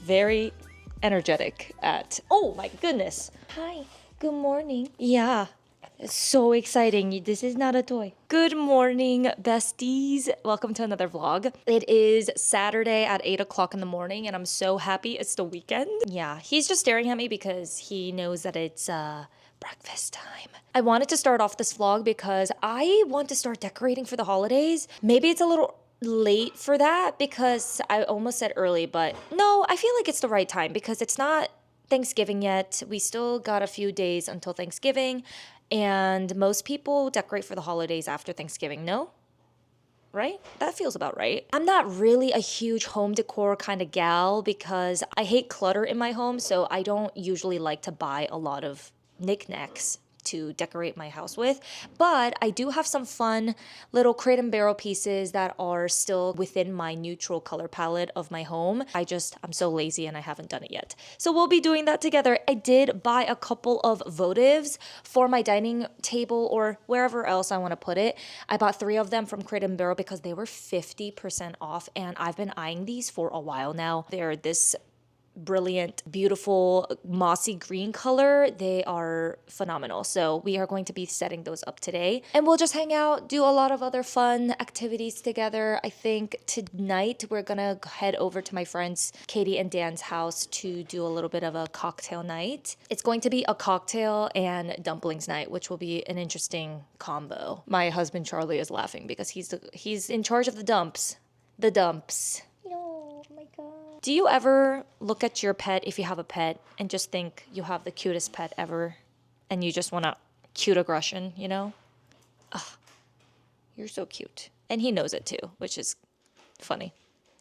very energetic at. Oh my goodness. Hi, good morning. Yeah. It's so exciting. This is not a toy. Good morning, besties. Welcome to another vlog. It is Saturday at 8 o'clock in the morning and I'm so happy it's the weekend. Yeah, he's just staring at me because he knows that it's breakfast time. I wanted to start off this vlog because I want to start decorating for the holidays. Maybe it's a little late for that because I almost said early, but no, I feel like it's the right time because it's not Thanksgiving yet. We still got a few days until Thanksgiving. And most people decorate for the holidays after Thanksgiving, no? Right? That feels about right. I'm not really a huge home decor kind of gal because I hate clutter in my home, so I don't usually like to buy a lot of knickknacks to decorate my house with, but I do have some fun little crate and barrel pieces that are still within my neutral color palette of my home. I'm so lazy and I haven't done it yet. So we'll be doing that together. I did buy a couple of votives for my dining table or wherever else I want to put it. I bought 3 of them from Crate and Barrel because they were 50% off and I've been eyeing these for a while now. They're this brilliant, beautiful, mossy green color. They are phenomenal. So we are going to be setting those up today and we'll just hang out, do a lot of other fun activities together. I think tonight we're gonna head over to my friends Katie and Dan's house to do a little bit of a cocktail night. It's going to be a cocktail and dumplings night, which will be an interesting combo. My husband Charlie is laughing because he's in charge of the dumps. The dumps. Do you ever look at your pet, if you have a pet, and just think you have the cutest pet ever and you just want a cute aggression, you know? Ugh, you're so cute. And he knows it too, which is funny.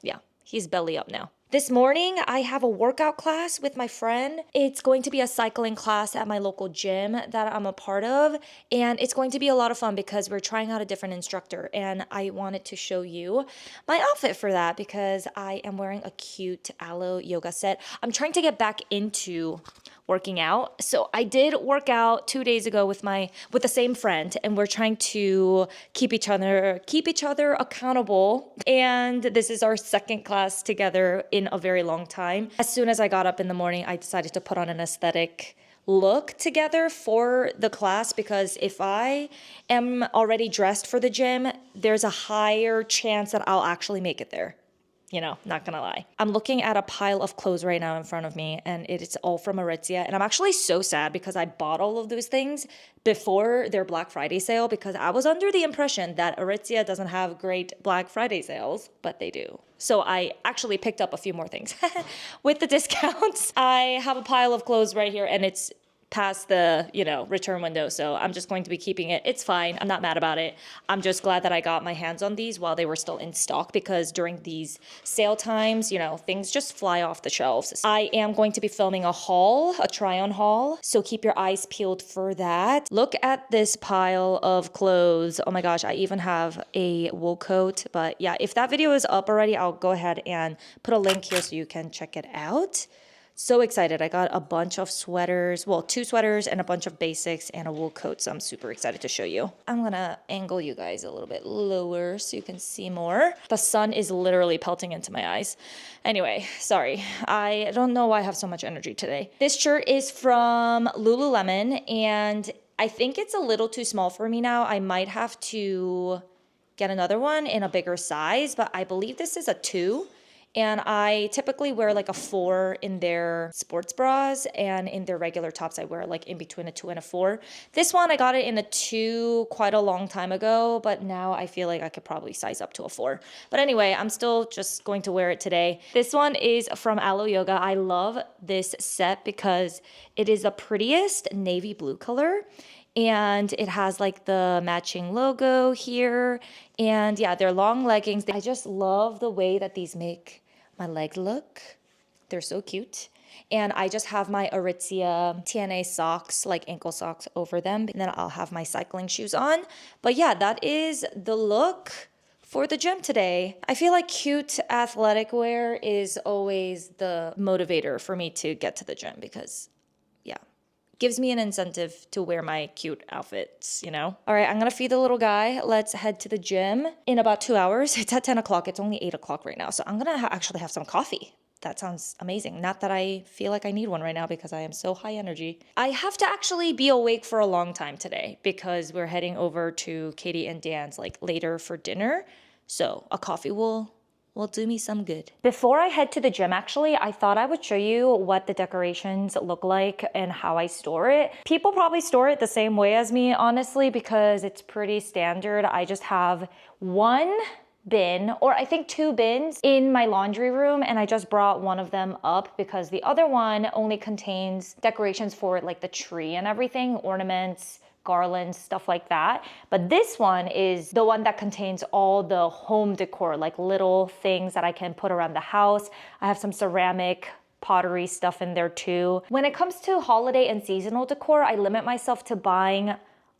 Yeah, he's belly up now. This morning, I have a workout class with my friend. It's going to be a cycling class at my local gym that I'm a part of. And it's going to be a lot of fun because we're trying out a different instructor. And I wanted to show you my outfit for that because I am wearing a cute aloe yoga set. I'm trying to get back into working out. So I did work out 2 days ago with the same friend and we're trying to keep each other accountable. And this is our second class together in a very long time. As soon as I got up in the morning, I decided to put on an aesthetic look together for the class because if I am already dressed for the gym, there's a higher chance that I'll actually make it there. You know, not gonna lie. I'm looking at a pile of clothes right now in front of me and it's all from Aritzia. And I'm actually so sad because I bought all of those things before their Black Friday sale because I was under the impression that Aritzia doesn't have great Black Friday sales, but they do. So I actually picked up a few more things with the discounts. I have a pile of clothes right here and it's past the, return window. So I'm just going to be keeping it. It's fine. I'm not mad about it. I'm just glad that I got my hands on these while they were still in stock because during these sale times, things just fly off the shelves. I am going to be filming a try-on haul. So keep your eyes peeled for that. Look at this pile of clothes. Oh my gosh, I even have a wool coat. But yeah, if that video is up already, I'll go ahead and put a link here so you can check it out. So excited. I got a bunch of sweaters, 2 sweaters and a bunch of basics and a wool coat. So I'm super excited to show you. I'm gonna angle you guys a little bit lower so you can see more. The sun is literally pelting into my eyes. Anyway, sorry. I don't know why I have so much energy today. This shirt is from Lululemon and I think it's a little too small for me now. I might have to get another one in a bigger size, but I believe this is a 2. And I typically wear like a 4 in their sports bras and in their regular tops I wear like in between a 2 and a 4. This one I got it in a 2 quite a long time ago, but now I feel like I could probably size up to a 4. But anyway, I'm still just going to wear it today. This one is from Aloe Yoga. I love this set because it is the prettiest navy blue color. And it has like the matching logo here. And yeah, they're long leggings. I just love the way that these make my leg look. They're so cute. And I just have my Aritzia TNA socks, like ankle socks over them. And then I'll have my cycling shoes on. But yeah, that is the look for the gym today. I feel like cute athletic wear is always the motivator for me to get to the gym because gives me an incentive to wear my cute outfits, All right, I'm gonna feed the little guy. Let's head to the gym in about 2 hours. It's at 10 o'clock. It's only 8 o'clock right now. So I'm gonna actually have some coffee. That sounds amazing. Not that I feel like I need one right now because I am so high energy. I have to actually be awake for a long time today because we're heading over to Katie and Dan's like later for dinner. So a coffee will do me some good. Before I head to the gym, actually, I thought I would show you what the decorations look like and how I store it. People probably store it the same way as me, honestly, because it's pretty standard. I just have one bin, or I think 2 bins in my laundry room, and I just brought one of them up because the other one only contains decorations for like the tree and everything, ornaments, garlands, stuff like that. But this one is the one that contains all the home decor, like little things that I can put around the house. I have some ceramic pottery stuff in there too. When it comes to holiday and seasonal decor, I limit myself to buying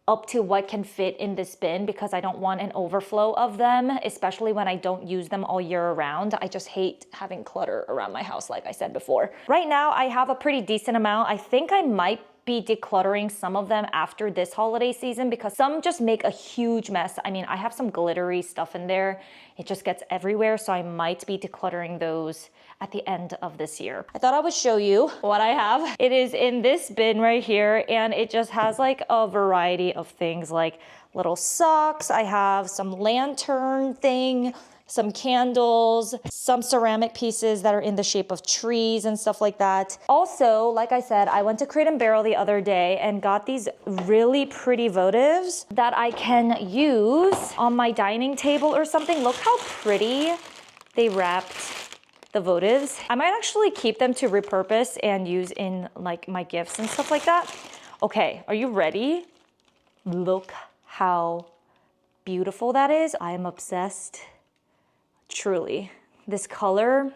up to what can fit in this bin because I don't want an overflow of them, especially when I don't use them all year round. I just hate having clutter around my house, like I said before. Right now, I have a pretty decent amount. I think I might be decluttering some of them after this holiday season because some just make a huge mess. I mean, I have some glittery stuff in there. It just gets everywhere, so I might be decluttering those at the end of this year. I thought I would show you what I have. It is in this bin right here, and it just has like a variety of things like little socks. I have some lantern thing, some candles, some ceramic pieces that are in the shape of trees and stuff like that. Also, like I said, I went to Crate & Barrel the other day and got these really pretty votives that I can use on my dining table or something. Look how pretty they wrapped the votives. I might actually keep them to repurpose and use in like my gifts and stuff like that. Okay, are you ready? Look how beautiful that is. I am obsessed. Truly, this color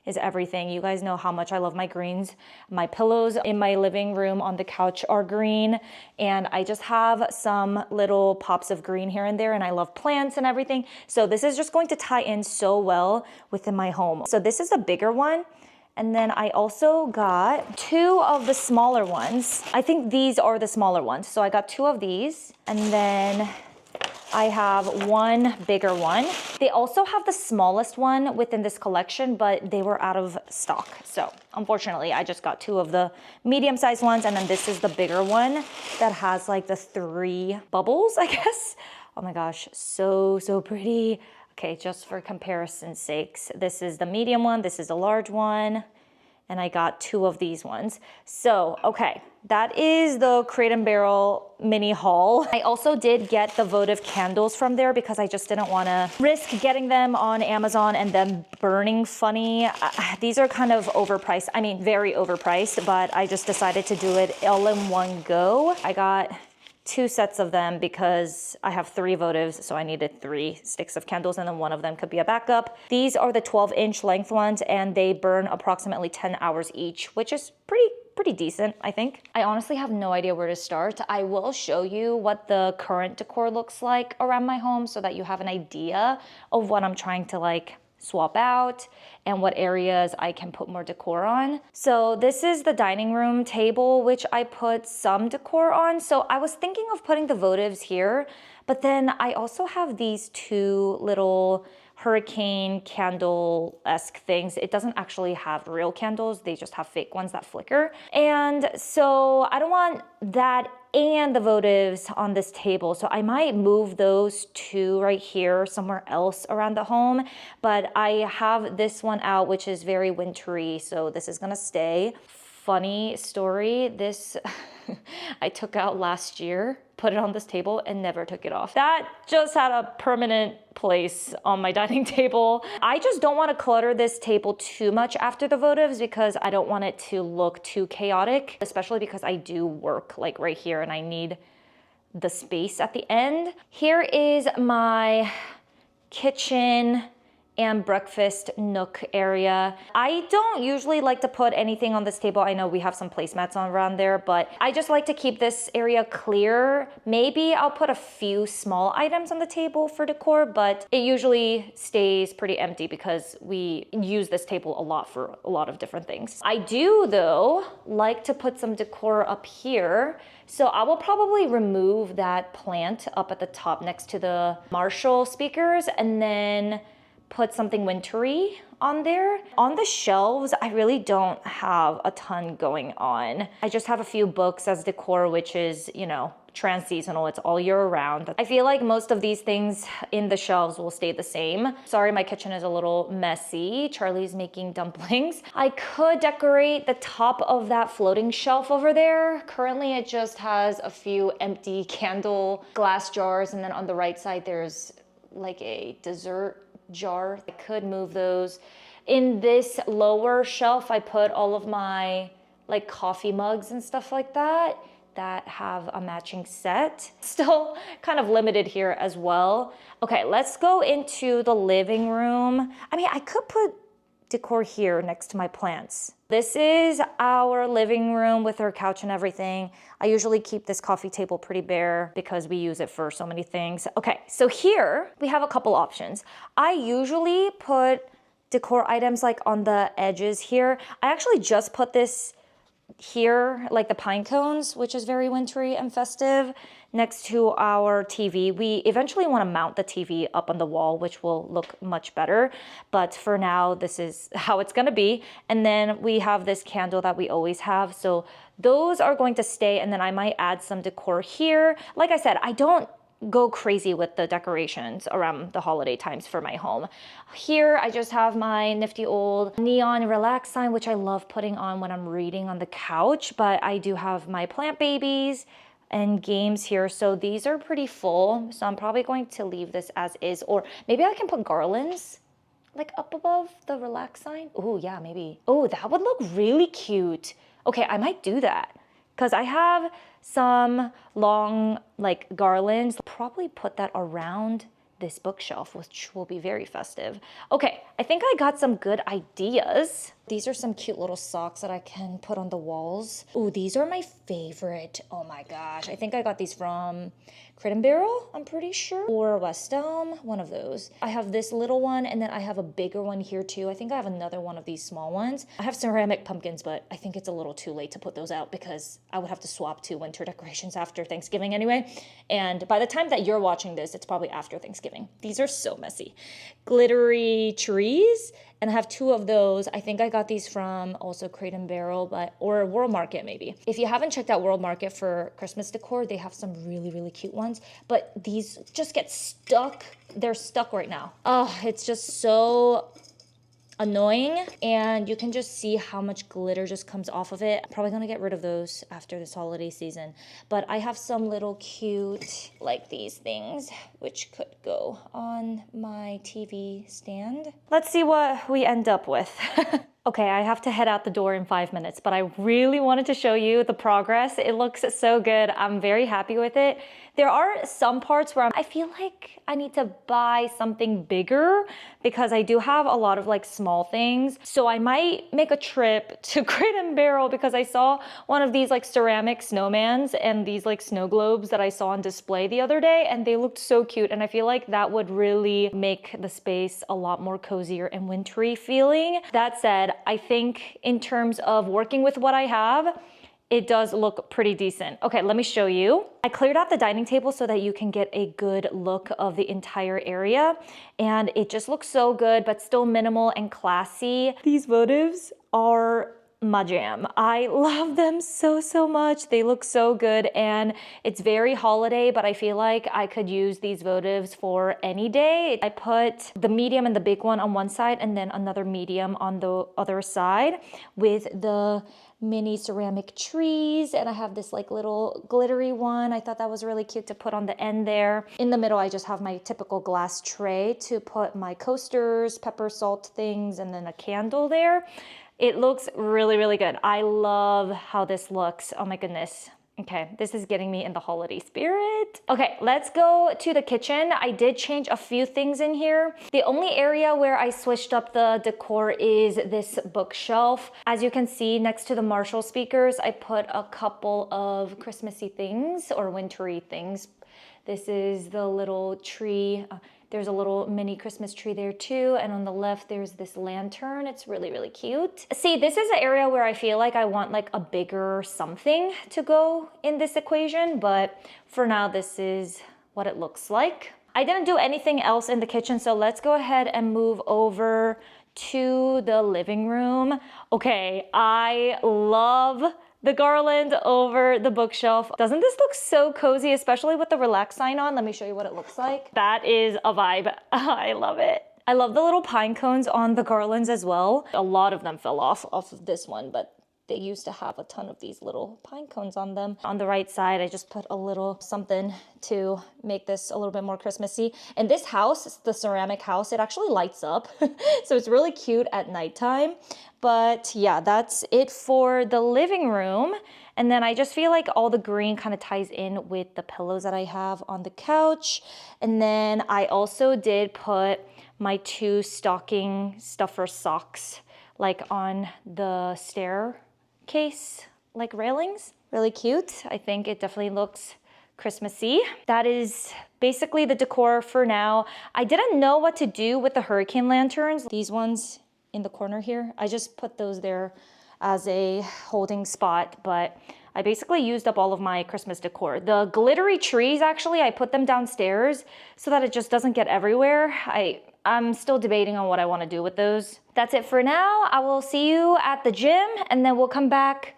is everything. You guys know how much I love my greens. My pillows in my living room on the couch are green, and I just have some little pops of green here and there, and I love plants and everything. So this is just going to tie in so well within my home. So this is a bigger one. And then I also got 2 of the smaller ones. I think these are the smaller ones. So I got 2 of these, and then I have 1 bigger one. They also have the smallest one within this collection, but they were out of stock. So unfortunately, I just got 2 of the medium-sized ones, and then this is the bigger one that has like the 3 bubbles, I guess. Oh my gosh, so pretty. Okay, just for comparison's sakes, this is the medium one, this is the large one, and I got 2 of these ones. So, okay, that is the Crate & Barrel mini haul. I also did get the votive candles from there because I just didn't want to risk getting them on Amazon and them burning funny. These are kind of overpriced. I mean, very overpriced, but I just decided to do it all in one go. I got 2 sets of them because I have 3 votives, so I needed 3 sticks of candles, and then one of them could be a backup. These are the 12-inch length ones, and they burn approximately 10 hours each, which is pretty decent, I think. I honestly have no idea where to start. I will show you what the current decor looks like around my home so that you have an idea of what I'm trying to like swap out and what areas I can put more decor on. So this is the dining room table, which I put some decor on. So I was thinking of putting the votives here, but then I also have these 2 little hurricane candle-esque things. It doesn't actually have real candles. They just have fake ones that flicker. And so I don't want that and the votives on this table. So I might move those 2 right here somewhere else around the home. But I have this one out, which is very wintry. So this is gonna stay. Funny story, this I took out last year, put it on this table and never took it off. That just had a permanent place on my dining table. I just don't want to clutter this table too much after the votives because I don't want it to look too chaotic, especially because I do work like right here and I need the space at the end. Here is my kitchen and breakfast nook area. I don't usually like to put anything on this table. I know we have some placemats on around there, but I just like to keep this area clear. Maybe I'll put a few small items on the table for decor, but it usually stays pretty empty because we use this table a lot for a lot of different things. I do, though, like to put some decor up here. So I will probably remove that plant up at the top next to the Marshall speakers and then put something wintry on there. On the shelves, I really don't have a ton going on. I just have a few books as decor, which is, you know, trans-seasonal. It's all year round. I feel like most of these things in the shelves will stay the same. Sorry, my kitchen is a little messy. Charlie's making dumplings. I could decorate the top of that floating shelf over there. Currently, it just has a few empty candle glass jars, and then on the right side, there's like a dessert jar. I could move those. In this lower shelf, I put all of my like coffee mugs and stuff like that have a matching set. Still kind of limited here as well. Okay, let's go into the living room. I mean, I could put decor here next to my plants. This is our living room with our couch and everything. I usually keep this coffee table pretty bare because we use it for so many things. Okay, so here we have a couple options. I usually put decor items like on the edges here. I actually just put this here, like the pine cones, which is very wintry and festive, next to our TV. We eventually want to mount the TV up on the wall, which will look much better. But for now, this is how it's going to be. And then we have this candle that we always have. So those are going to stay. And then I might add some decor here. Like I said, I don't go crazy with the decorations around the holiday times for my home. Here, I just have my nifty old neon relax sign, which I love putting on when I'm reading on the couch, but I do have my plant babies and games here. So these are pretty full. So I'm probably going to leave this as is, or maybe I can put garlands like up above the relax sign. Oh yeah, maybe. Oh, that would look really cute. Okay, I might do that because I have some long like garlands. Probably put that around this bookshelf, which will be very festive. Okay, I think I got some good ideas. These are some cute little socks that I can put on the walls. Oh, these are my favorite. Oh my gosh, I think I got these from Crate & Barrel, I'm pretty sure, or West Elm, one of those. I have this little one, and then I have a bigger one here too. I think I have another one of these small ones. I have ceramic pumpkins, but I think it's a little too late to put those out because I would have to swap to winter decorations after Thanksgiving anyway. And by the time that you're watching this, it's probably after Thanksgiving. These are so messy. Glittery trees, and I have two of those. I think I got these from also Crate & Barrel, or World Market maybe. If you haven't checked out World Market for Christmas decor, they have some really, really cute ones, but these just get stuck. They're stuck right now. Oh, it's just so annoying, and you can just see how much glitter just comes off of it. I'm probably gonna get rid of those after this holiday season, but I have some little cute like these things which could go on my TV stand. Let's see what we end up with. Okay, I have to head out the door in 5 minutes, but I really wanted to show you the progress. It looks so good. I'm very happy with it. There are some parts where I feel like I need to buy something bigger because I do have a lot of like small things. So I might make a trip to Crate & Barrel because I saw one of these like ceramic snowmans and these like snow globes that I saw on display the other day, and they looked so cute. And I feel like that would really make the space a lot more cozier and wintry feeling. That said, I think in terms of working with what I have, it does look pretty decent. Okay, let me show you. I cleared out the dining table so that you can get a good look of the entire area, and it just looks so good, but still minimal and classy. These votives are my jam. I love them so, so much. They look so good, and it's very holiday, but I feel like I could use these votives for any day. I put the medium and the big one on one side and then another medium on the other side with the mini ceramic trees, and I have this like little glittery one. I thought that was really cute to put on the end there. In the middle, I just have my typical glass tray to put my coasters, pepper, salt things, and then a candle there. It looks really, really good. I love how this looks. Oh my goodness. Okay, this is getting me in the holiday spirit. Okay, let's go to the kitchen. I did change a few things in here. The only area where I switched up the decor is this bookshelf. As you can see, next to the Marshall speakers, I put a couple of Christmassy things or wintry things. This is the little tree. There's a little mini Christmas tree there too. And on the left, there's this lantern. It's really, really cute. See, this is an area where I feel like I want like a bigger something to go in this equation. But for now, this is what it looks like. I didn't do anything else in the kitchen, so let's go ahead and move over to the living room. Okay, I love the garland over the bookshelf. Doesn't this look so cozy, especially with the relax sign on? Let me show you what it looks like. That is a vibe. I love it. I love the little pine cones on the garlands as well. A lot of them fell off of this one, but they used to have a ton of these little pine cones on them. On the right side, I just put a little something to make this a little bit more Christmassy. And this house, the ceramic house, it actually lights up. So it's really cute at nighttime. But yeah, that's it for the living room. And then I just feel like all the green kind of ties in with the pillows that I have on the couch. And then I also did put my 2 stocking stuffer socks like on the staircase like railings. Really cute. I think it definitely looks Christmassy. That is basically the decor for now. I didn't know what to do with the hurricane lanterns. These ones in the corner here, I just put those there as a holding spot, but I basically used up all of my Christmas decor. The glittery trees, actually, I put them downstairs so that it just doesn't get everywhere. I'm still debating on what I want to do with those. That's it for now. I will see you at the gym, and then we'll come back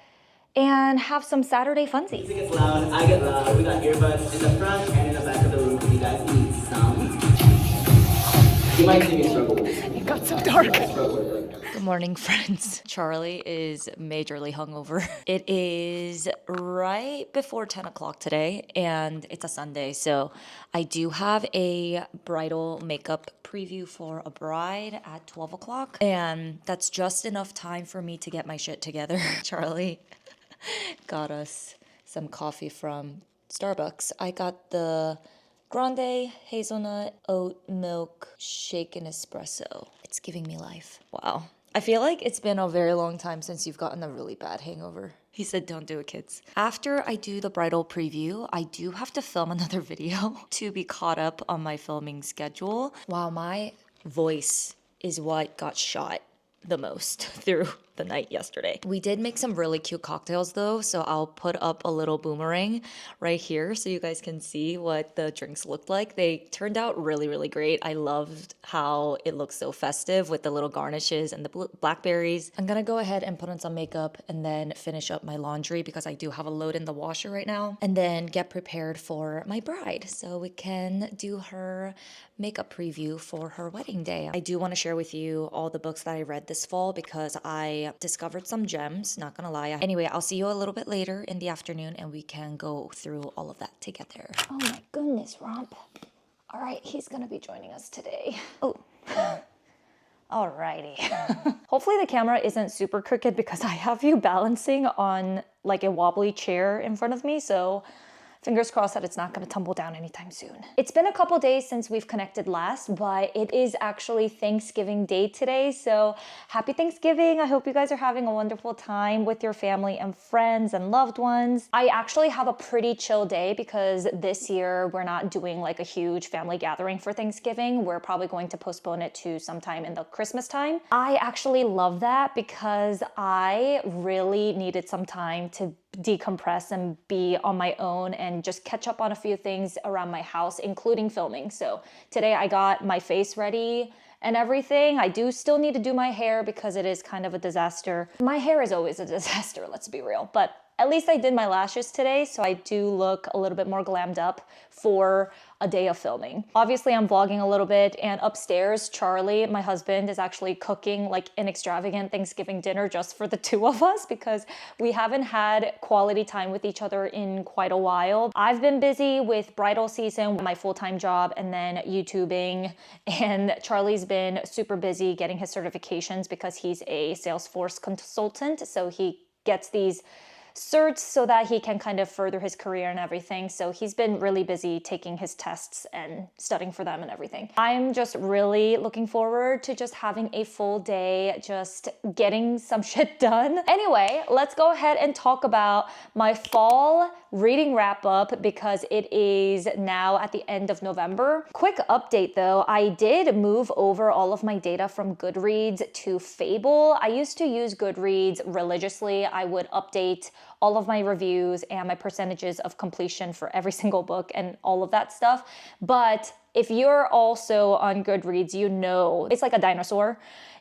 and have some Saturday funsies. Music is loud, I get loud. We got earbuds in the front and in the back of the room if you guys need some. You might see me struggle. It got so dark. Good morning, friends. Charlie is majorly hungover. It is right before 10 o'clock today, and it's a Sunday, so I do have a bridal makeup preview for a bride at 12 o'clock, and that's just enough time for me to get my shit together. Charlie got us some coffee from Starbucks. I got the grande hazelnut oat milk shaken espresso. It's giving me life. Wow. I feel like it's been a very long time since you've gotten a really bad hangover. He said, don't do it, kids. After I do the bridal preview, I do have to film another video to be caught up on my filming schedule. Wow, my voice is what got shot the most through the night yesterday. We did make some really cute cocktails though, so I'll put up a little boomerang right here so you guys can see what the drinks looked like. They turned out really, really great. I loved how it looks so festive with the little garnishes and the blackberries. I'm gonna go ahead and put on some makeup and then finish up my laundry because I do have a load in the washer right now, and then get prepared for my bride so we can do her makeup preview for her wedding day. I do want to share with you all the books that I read this fall because I discovered some gems, not gonna lie. Anyway, I'll see you a little bit later in the afternoon and we can go through all of that together. Oh my goodness, Romp. All right, he's gonna be joining us today. Oh. Alrighty. Hopefully the camera isn't super crooked because I have you balancing on like a wobbly chair in front of me, so fingers crossed that it's not going to tumble down anytime soon. It's been a couple days since we've connected last, but it is actually Thanksgiving Day today, so happy Thanksgiving. I hope you guys are having a wonderful time with your family and friends and loved ones. I actually have a pretty chill day because this year we're not doing like a huge family gathering for Thanksgiving. We're probably going to postpone it to sometime in the Christmas time. I actually love that because I really needed some time to decompress and be on my own and just catch up on a few things around my house, including filming. So today I got my face ready and everything. I do still need to do my hair because it is kind of a disaster. My hair is always a disaster, let's be real, but at least I did my lashes today, so I do look a little bit more glammed up for a day of filming. Obviously, I'm vlogging a little bit, and upstairs, Charlie, my husband, is actually cooking like an extravagant Thanksgiving dinner just for the two of us because we haven't had quality time with each other in quite a while. I've been busy with bridal season, my full-time job, and then YouTubing, and Charlie's been super busy getting his certifications because he's a Salesforce consultant, so he gets these certs so that he can kind of further his career and everything. So he's been really busy taking his tests and studying for them and everything. I'm just really looking forward to just having a full day, just getting some shit done. Anyway, let's go ahead and talk about my fall reading wrap up because it is now at the end of November. Quick update though, I did move over all of my data from Goodreads to Fable. I used to use Goodreads religiously. I would update all of my reviews and my percentages of completion for every single book and all of that stuff. But if you're also on Goodreads, you know it's like a dinosaur.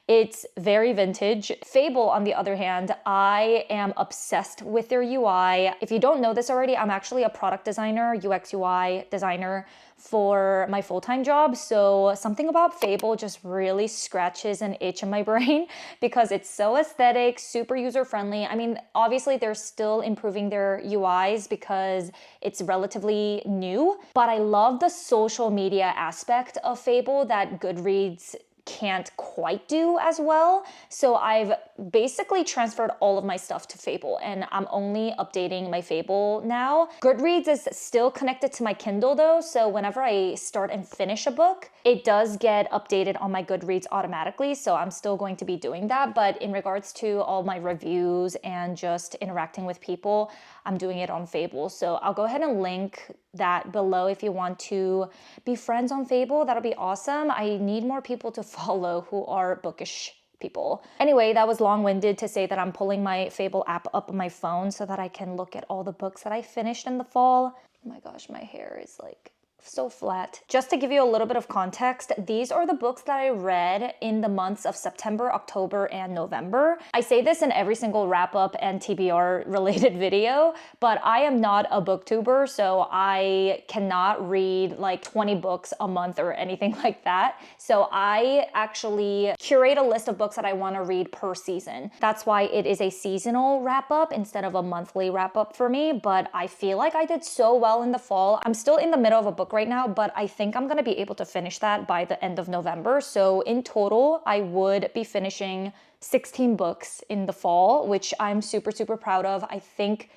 It's very vintage. Fable, on the other hand, I am obsessed with their UI. If you don't know this already, I'm actually a product designer, UX UI designer for my full-time job. So something about Fable just really scratches an itch in my brain because it's so aesthetic, super user-friendly. I mean, obviously they're still improving their UIs because it's relatively new, but I love the social media aspect of Fable that Goodreads can't quite do as well. So I've basically transferred all of my stuff to Fable and I'm only updating my Fable now. Goodreads is still connected to my Kindle though, so whenever I start and finish a book, it does get updated on my Goodreads automatically, so I'm still going to be doing that. But in regards to all my reviews and just interacting with people, I'm doing it on Fable. So I'll go ahead and link that below if you want to be friends on Fable. That'll be awesome. I need more people to follow who are bookish people. Anyway, that was long-winded to say that I'm pulling my Fable app up on my phone so that I can look at all the books that I finished in the fall. Oh my gosh, my hair is like so flat. Just to give you a little bit of context, these are the books that I read in the months of September, October, and November. I say this in every single wrap-up and TBR related video, but I am not a booktuber, so I cannot read like 20 books a month or anything like that. So I actually curate a list of books that I want to read per season. That's why it is a seasonal wrap-up instead of a monthly wrap-up for me, but I feel like I did so well in the fall. I'm still in the middle of a book right now, but I think I'm gonna be able to finish that by the end of November. So in total, I would be finishing 16 books in the fall, which I'm super, super proud of. I think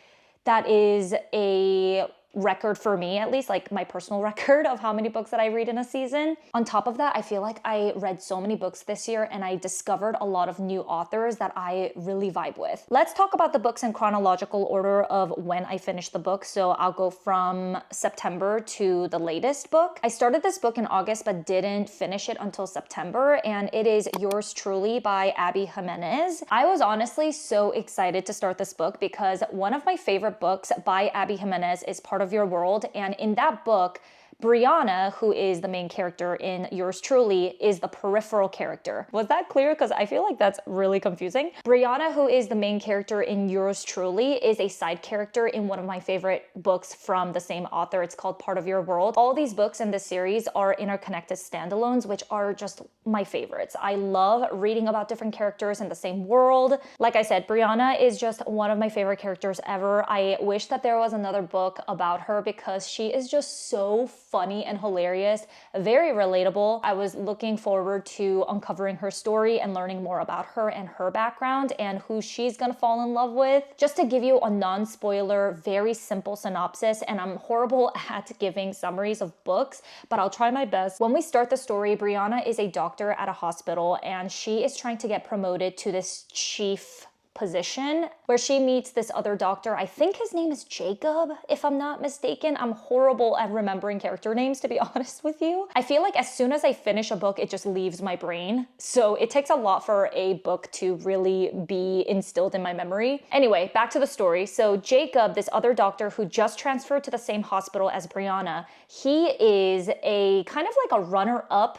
that is a record for me, at least like my personal record of how many books that I read in a season. On top of that, I feel like I read so many books this year and I discovered a lot of new authors that I really vibe with. Let's talk about the books in chronological order of when I finished the book. So I'll go from September to the latest book. I started this book in August but didn't finish it until September, and it is Yours Truly by Abby Jimenez. I was honestly so excited to start this book because one of my favorite books by Abby Jimenez is Part of Your World, and in that book, Brianna, who is the main character in Yours Truly, is the peripheral character. Was that clear? Because I feel like that's really confusing. Brianna, who is the main character in Yours Truly, is a side character in one of my favorite books from the same author. It's called Part of Your World. All these books in this series are interconnected standalones, which are just my favorites. I love reading about different characters in the same world. Like I said, Brianna is just one of my favorite characters ever. I wish that there was another book about her because she is just so funny and hilarious, very relatable. I was looking forward to uncovering her story and learning more about her and her background and who she's gonna fall in love with. Just to give you a non-spoiler, very simple synopsis, and I'm horrible at giving summaries of books, but I'll try my best. When we start the story, Brianna is a doctor at a hospital and she is trying to get promoted to this chief position where she meets this other doctor. I think his name is Jacob, if I'm not mistaken. I'm horrible at remembering character names, to be honest with you. I feel like as soon as I finish a book, it just leaves my brain. So it takes a lot for a book to really be instilled in my memory. Anyway, back to the story. So Jacob, this other doctor who just transferred to the same hospital as Brianna, he is a kind of like a runner-up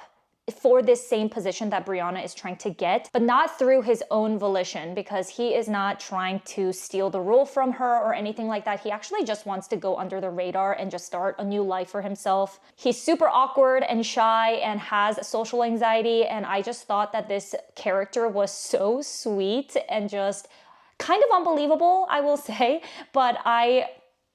for this same position that Brianna is trying to get, but not through his own volition, because he is not trying to steal the role from her or anything like that. He actually just wants to go under the radar and just start a new life for himself. He's super awkward and shy and has social anxiety, and I just thought that this character was so sweet and just kind of unbelievable, I will say, but I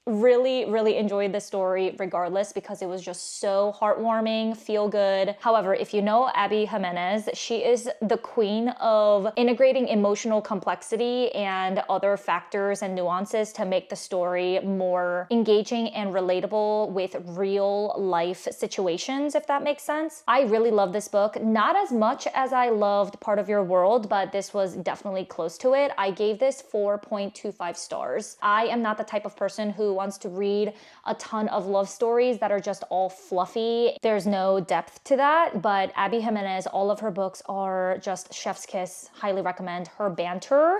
really enjoyed the story regardless because it was just so heartwarming, feel good. However, if you know Abby Jimenez, she is the queen of integrating emotional complexity and other factors and nuances to make the story more engaging and relatable with real life situations, if that makes sense. I really love this book, not as much as I loved Part of Your World, but this was definitely close to it. I gave this 4.25 stars. I am not the type of person who wants to read a ton of love stories that are just all fluffy. There's no depth to that, but Abby Jimenez, all of her books are just chef's kiss. Highly recommend. Her banter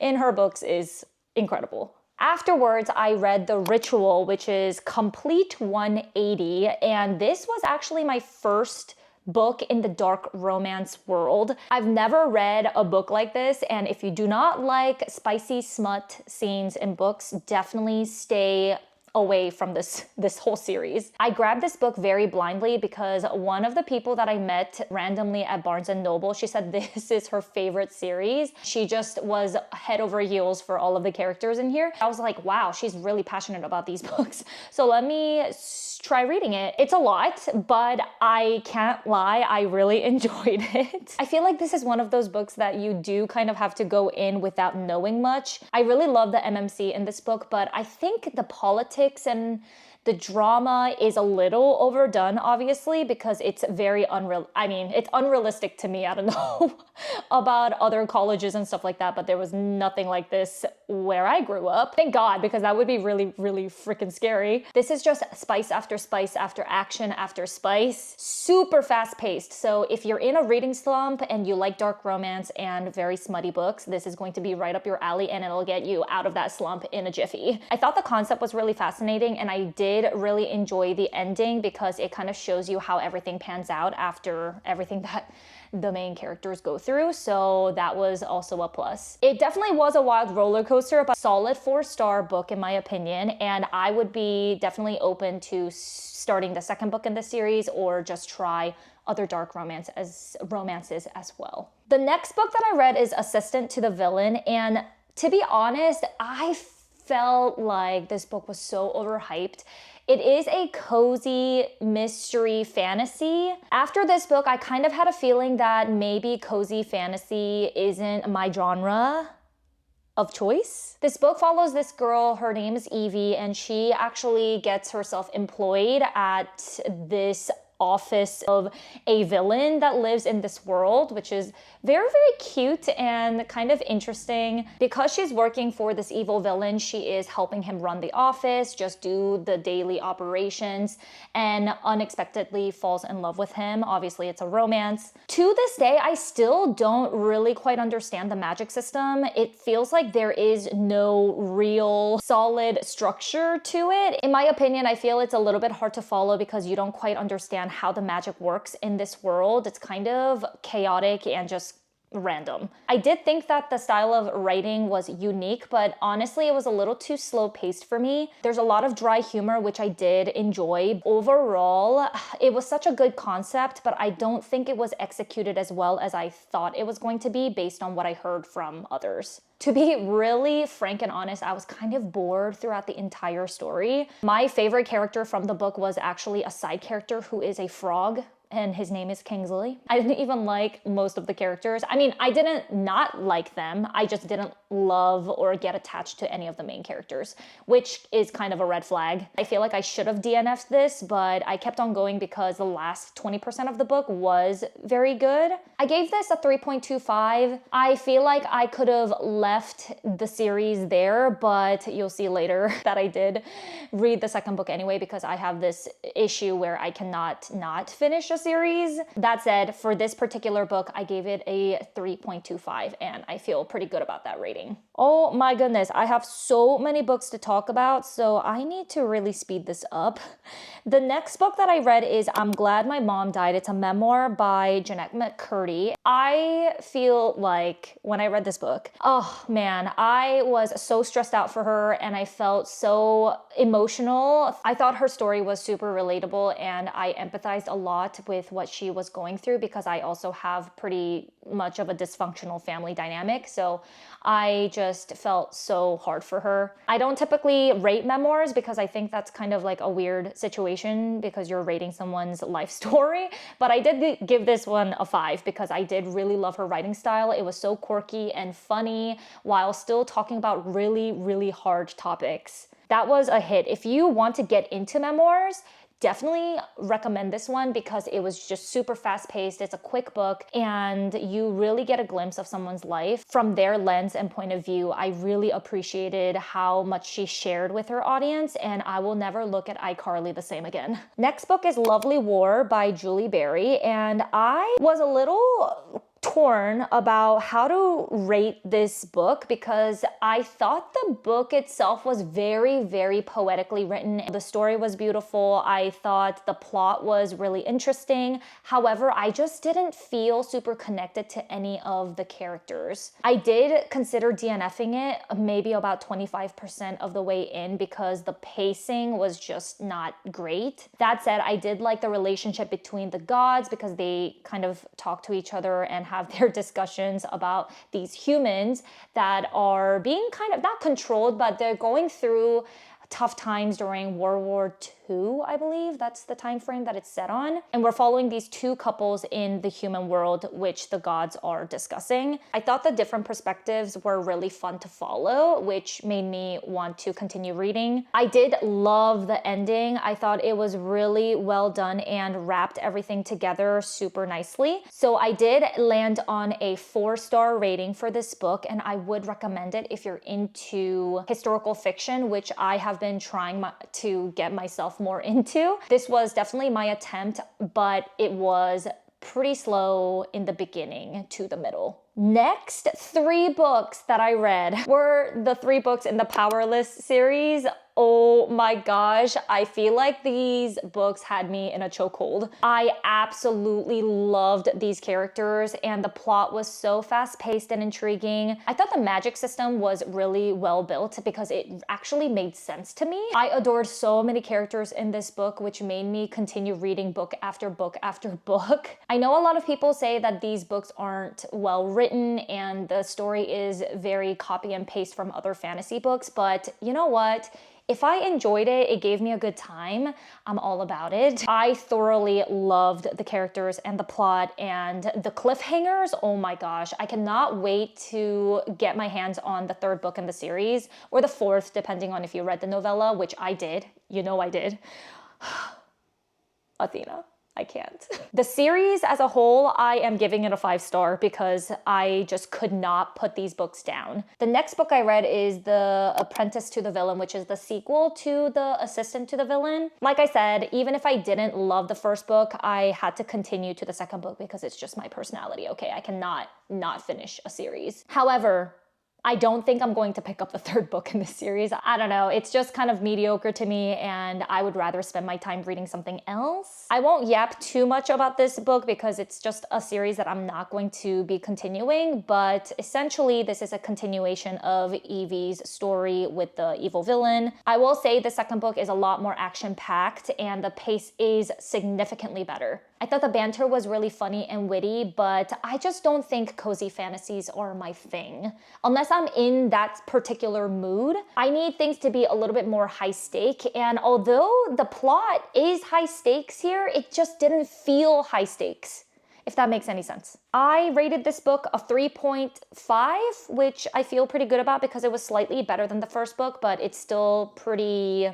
in her books is incredible. Afterwards, I read The Ritual, which is Complete 180, and this was actually my first book in the dark romance world. I've never read a book like this, and if you do not like spicy smut scenes in books, definitely stay away from this whole series. I grabbed this book very blindly because one of the people that I met randomly at Barnes & Noble, she said this is her favorite series. She just was head over heels for all of the characters in here. I was like, wow, she's really passionate about these books. So let me try reading it. It's a lot, but I can't lie, I really enjoyed it. I feel like this is one of those books that you do kind of have to go in without knowing much. I really love the MMC in this book, but I think the politics and the drama is a little overdone, obviously, because it's very it's unrealistic to me. I don't know about other colleges and stuff like that, but there was nothing like this where I grew up. Thank God, because that would be really, really freaking scary. This is just spice after spice after action after spice. Super fast paced. So if you're in a reading slump and you like dark romance and very smutty books, this is going to be right up your alley and it'll get you out of that slump in a jiffy. I thought the concept was really fascinating, and I did really enjoy the ending because it kind of shows you how everything pans out after everything that the main characters go through. So that was also a plus. It definitely was a wild roller coaster, but solid 4-star book in my opinion. And I would be definitely open to starting the second book in the series or just try other dark romances as well. The next book that I read is Assistant to the Villain. And to be honest, I felt like this book was so overhyped. It is a cozy mystery fantasy. After this book, I kind of had a feeling that maybe cozy fantasy isn't my genre of choice. This book follows this girl, her name is Evie, and she actually gets herself employed at this office of a villain that lives in this world, which is very, very cute and kind of interesting. Because she's working for this evil villain, she is helping him run the office, just do the daily operations, and unexpectedly falls in love with him. Obviously, it's a romance. To this day, I still don't really quite understand the magic system. It feels like there is no real solid structure to it. In my opinion, I feel it's a little bit hard to follow because you don't quite understand how the magic works in this world. It's kind of chaotic and just random. I did think that the style of writing was unique, but honestly, it was a little too slow paced for me. There's a lot of dry humor, which I did enjoy. Overall, it was such a good concept, but I don't think it was executed as well as I thought it was going to be based on what I heard from others. To be really frank and honest, I was kind of bored throughout the entire story. My favorite character from the book was actually a side character who is a frog, and his name is Kingsley. I didn't even like most of the characters. I mean, I didn't not like them. I just didn't love or get attached to any of the main characters, which is kind of a red flag. I feel like I should have DNF'd this, but I kept on going because the last 20% of the book was very good. I gave this a 3.25. I feel like I could have left the series there, but you'll see later that I did read the second book anyway because I have this issue where I cannot not finish a series. That said, for this particular book, I gave it a 3.25 and I feel pretty good about that rating. Oh my goodness, I have so many books to talk about, so I need to really speed this up. The next book that I read is I'm Glad My Mom Died. It's a memoir by Jeanette McCurdy. I feel like when I read this book, oh man, I was so stressed out for her and I felt so emotional. I thought her story was super relatable and I empathized a lot with what she was going through because I also have pretty much of a dysfunctional family dynamic. So I just felt so hard for her. I don't typically rate memoirs because I think that's kind of like a weird situation because you're rating someone's life story. But I did give this one a 5 because I did really love her writing style. It was so quirky and funny while still talking about really, really hard topics. That was a hit. If you want to get into memoirs, definitely recommend this one because it was just super fast paced. It's a quick book and you really get a glimpse of someone's life from their lens and point of view. I really appreciated how much she shared with her audience and I will never look at iCarly the same again. Next book is Lovely War by Julie Berry, and I was a little torn about how to rate this book because I thought the book itself was very, very poetically written. The story was beautiful. I thought the plot was really interesting. However, I just didn't feel super connected to any of the characters. I did consider DNFing it maybe about 25% of the way in because the pacing was just not great. That said, I did like the relationship between the gods because they kind of talk to each other and have their discussions about these humans that are being kind of not controlled, but they're going through tough times during World War II, I believe. That's the time frame that it's set on. And we're following these two couples in the human world, which the gods are discussing. I thought the different perspectives were really fun to follow, which made me want to continue reading. I did love the ending. I thought it was really well done and wrapped everything together super nicely. So I did land on a 4-star rating for this book, and I would recommend it if you're into historical fiction, which I have been trying to get myself more into. This was definitely my attempt, but it was pretty slow in the beginning to the middle. Next 3 books that I read were the 3 books in the Powerless series. Oh my gosh, I feel like these books had me in a chokehold. I absolutely loved these characters and the plot was so fast-paced and intriguing. I thought the magic system was really well built because it actually made sense to me. I adored so many characters in this book, which made me continue reading book after book after book. I know a lot of people say that these books aren't well written and the story is very copy and paste from other fantasy books, but you know what? If I enjoyed it, it gave me a good time, I'm all about it. I thoroughly loved the characters and the plot and the cliffhangers. Oh my gosh, I cannot wait to get my hands on the 3rd book in the series, or the 4th, depending on if you read the novella, which I did. You know I did. Athena. I can't. The series as a whole, I am giving it a 5-star because I just could not put these books down. The next book I read is The Apprentice to the Villain, which is the sequel to The Assistant to the Villain. Like I said, even if I didn't love the first book, I had to continue to the second book because it's just my personality, okay? I cannot not finish a series. However, I don't think I'm going to pick up the 3rd book in this series. I don't know, it's just kind of mediocre to me and I would rather spend my time reading something else. I won't yap too much about this book because it's just a series that I'm not going to be continuing, but essentially this is a continuation of Evie's story with the evil villain. I will say the second book is a lot more action-packed and the pace is significantly better. I thought the banter was really funny and witty, but I just don't think cozy fantasies are my thing. Unless I'm in that particular mood, I need things to be a little bit more high stake. And although the plot is high stakes here, it just didn't feel high stakes, if that makes any sense. I rated this book a 3.5, which I feel pretty good about because it was slightly better than the first book, but it's still pretty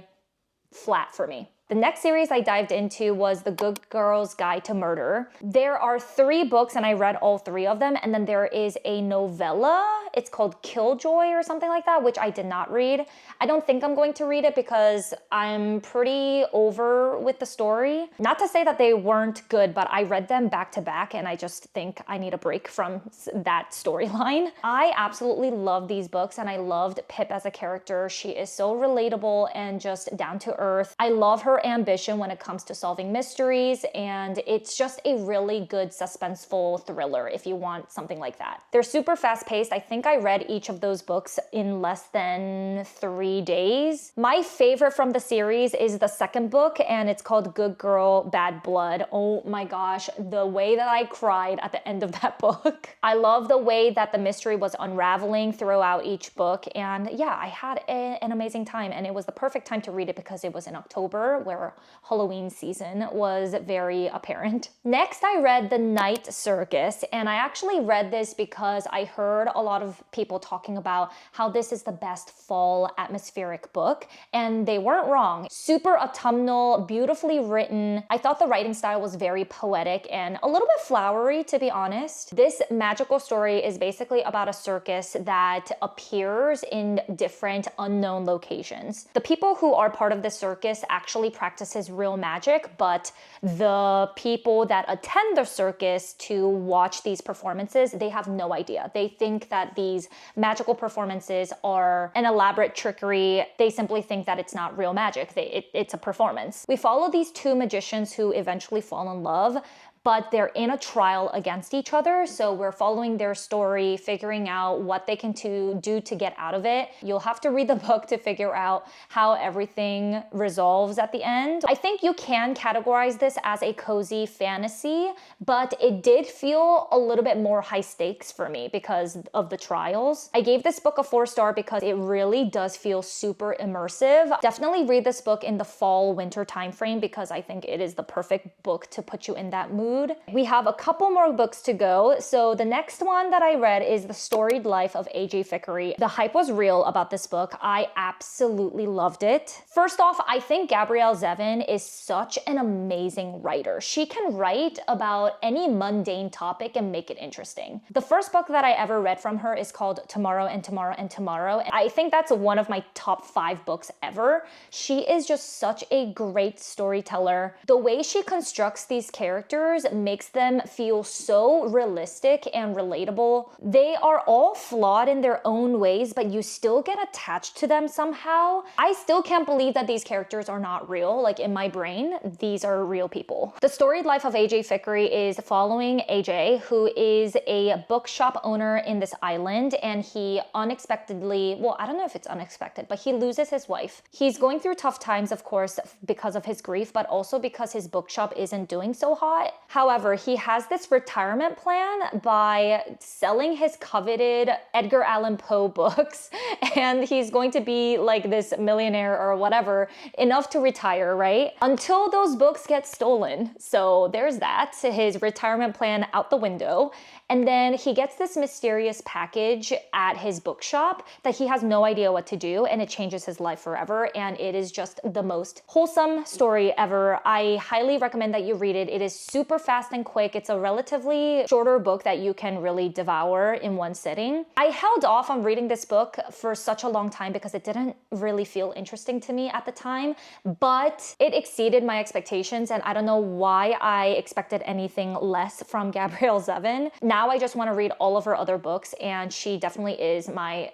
flat for me. The next series I dived into was The Good Girl's Guide to Murder. There are 3 books and I read all 3 of them, and then there is a novella. It's called Killjoy or something like that, which I did not read. I don't think I'm going to read it because I'm pretty over with the story. Not to say that they weren't good, but I read them back to back and I just think I need a break from that storyline. I absolutely love these books and I loved Pip as a character. She is so relatable and just down to earth. I love her ambition when it comes to solving mysteries, and it's just a really good suspenseful thriller if you want something like that. They're super fast-paced. I think I read each of those books in less than 3 days. My favorite from the series is the second book, and it's called Good Girl, Bad Blood. Oh my gosh, the way that I cried at the end of that book. I love the way that the mystery was unraveling throughout each book, and yeah, I had an amazing time, and it was the perfect time to read it because it was in October, where Halloween season was very apparent. Next, I read The Night Circus, and I actually read this because I heard a lot of of people talking about how this is the best fall atmospheric book, and they weren't wrong. Super autumnal, beautifully written. I thought the writing style was very poetic and a little bit flowery, to be honest. This magical story is basically about a circus that appears in different unknown locations. The people who are part of the circus actually practices real magic, but the people that attend the circus to watch these performances, they have no idea. They think that these magical performances are an elaborate trickery. They simply think that it's not real magic. It's a performance. We follow these two magicians who eventually fall in love, but they're in a trial against each other. So we're following their story, figuring out what they can do to get out of it. You'll have to read the book to figure out how everything resolves at the end. I think you can categorize this as a cozy fantasy, but it did feel a little bit more high stakes for me because of the trials. I gave this book a 4-star because it really does feel super immersive. Definitely read this book in the fall winter time frame because I think it is the perfect book to put you in that mood. We have a couple more books to go. So the next one that I read is The Storied Life of A.J. Fickery. The hype was real about this book. I absolutely loved it. First off, I think Gabrielle Zevin is such an amazing writer. She can write about any mundane topic and make it interesting. The first book that I ever read from her is called Tomorrow and Tomorrow and Tomorrow. I think that's one of my top 5 books ever. She is just such a great storyteller. The way she constructs these characters makes them feel so realistic and relatable. They are all flawed in their own ways, but you still get attached to them somehow. I still can't believe that these characters are not real. Like in my brain, these are real people. The Storied Life of A.J. Fickery is following AJ, who is a bookshop owner in this island, and he unexpectedly, well, I don't know if it's unexpected, but he loses his wife. He's going through tough times, of course, because of his grief, but also because his bookshop isn't doing so hot. However, he has this retirement plan by selling his coveted Edgar Allan Poe books, and he's going to be like this millionaire or whatever, enough to retire, right? Until those books get stolen. So there's that, his retirement plan out the window. And then he gets this mysterious package at his bookshop that he has no idea what to do, and it changes his life forever. And it is just the most wholesome story ever. I highly recommend that you read it. It is super fast and quick. It's a relatively shorter book that you can really devour in one sitting. I held off on reading this book for such a long time because it didn't really feel interesting to me at the time, but it exceeded my expectations, and I don't know why I expected anything less from Gabrielle Zevin. Now I just want to read all of her other books, and she definitely is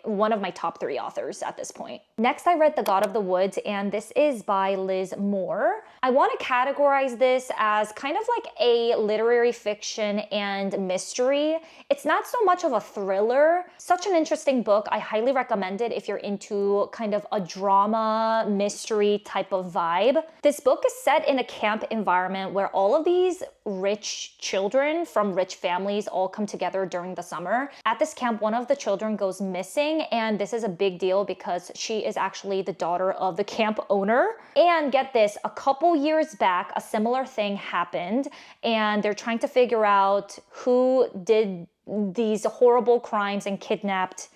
one of my top 3 authors at this point. Next, I read The God of the Woods, and this is by Liz Moore. I want to categorize this as kind of like a literary fiction and mystery. It's not so much of a thriller. Such an interesting book. I highly recommend it if you're into kind of a drama, mystery type of vibe. This book is set in a camp environment where all of these rich children from rich families all come together during the summer. At this camp, one of the children goes missing, and this is a big deal because she is actually the daughter of the camp owner. And get this, a couple years back, a similar thing happened, and they're trying to figure out who did these horrible crimes and kidnapped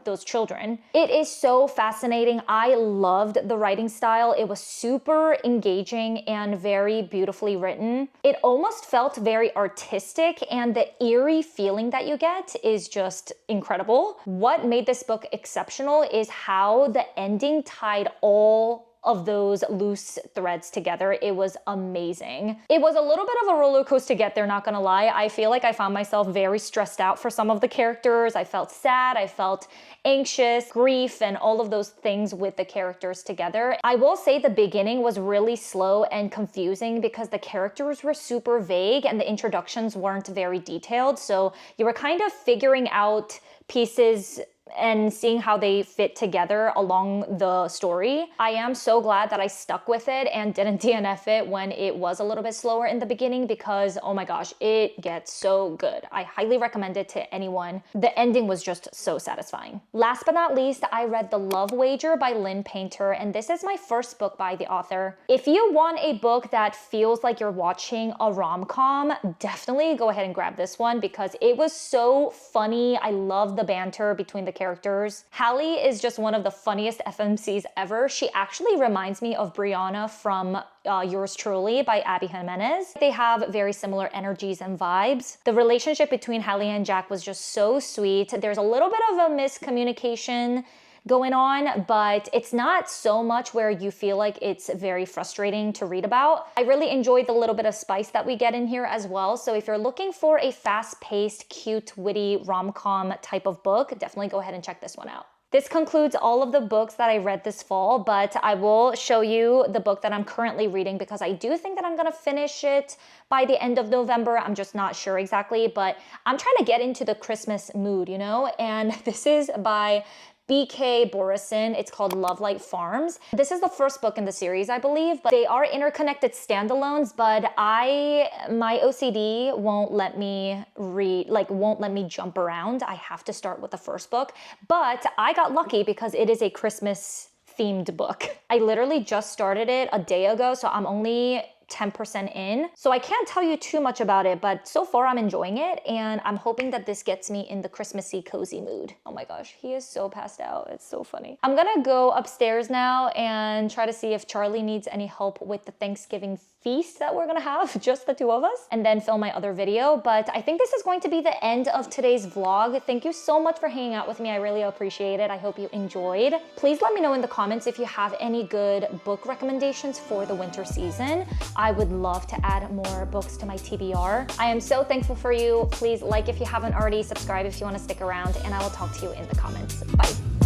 those children. It is so fascinating. I loved the writing style. It was super engaging and very beautifully written. It almost felt very artistic, and the eerie feeling that you get is just incredible. What made this book exceptional is how the ending tied all of those loose threads together. It was amazing. It was a little bit of a roller coaster to get there, not gonna lie. I feel like I found myself very stressed out for some of the characters. I felt sad, I felt anxious, grief, and all of those things with the characters together. I will say the beginning was really slow and confusing because the characters were super vague and the introductions weren't very detailed. So you were kind of figuring out pieces and seeing how they fit together along the story. I am so glad that I stuck with it and didn't DNF it when it was a little bit slower in the beginning, because oh my gosh, it gets so good. I highly recommend it to anyone. The ending was just so satisfying. Last but not least, I read The Love Wager by Lynn Painter, and this is my first book by the author. If you want a book that feels like you're watching a rom-com, definitely go ahead and grab this one because it was so funny. I love the banter between the characters. Hallie is just one of the funniest FMCs ever. She actually reminds me of Brianna from Yours Truly by Abby Jimenez. They have very similar energies and vibes. The relationship between Hallie and Jack was just so sweet. There's a little bit of a miscommunication going on, but it's not so much where you feel like it's very frustrating to read about. I really enjoyed the little bit of spice that we get in here as well. So if you're looking for a fast-paced, cute, witty rom-com type of book, definitely go ahead and check this one out. This concludes all of the books that I read this fall, but I will show you the book that I'm currently reading because I do think that I'm gonna finish it by the end of November. I'm just not sure exactly, but I'm trying to get into the Christmas mood, you know? And this is by B.K. Borison. It's called Love Light Farms. This is the first book in the series, I believe, but they are interconnected standalones, but my OCD won't let me read, won't let me jump around. I have to start with the first book, but I got lucky because it is a Christmas themed book. I literally just started it a day ago, so I'm only 10% in. So I can't tell you too much about it, but so far I'm enjoying it and I'm hoping that this gets me in the Christmassy cozy mood. Oh my gosh, he is so passed out. It's so funny. I'm gonna go upstairs now and try to see if Charlie needs any help with the Thanksgiving feast that we're gonna have, just the two of us, and then film my other video. But I think this is going to be the end of today's vlog. Thank you so much for hanging out with me. I really appreciate it. I hope you enjoyed. Please let me know in the comments if you have any good book recommendations for the winter season. I would love to add more books to my TBR. I am so thankful for you. Please like if you haven't already, subscribe if you want to stick around, and I will talk to you in the comments. Bye.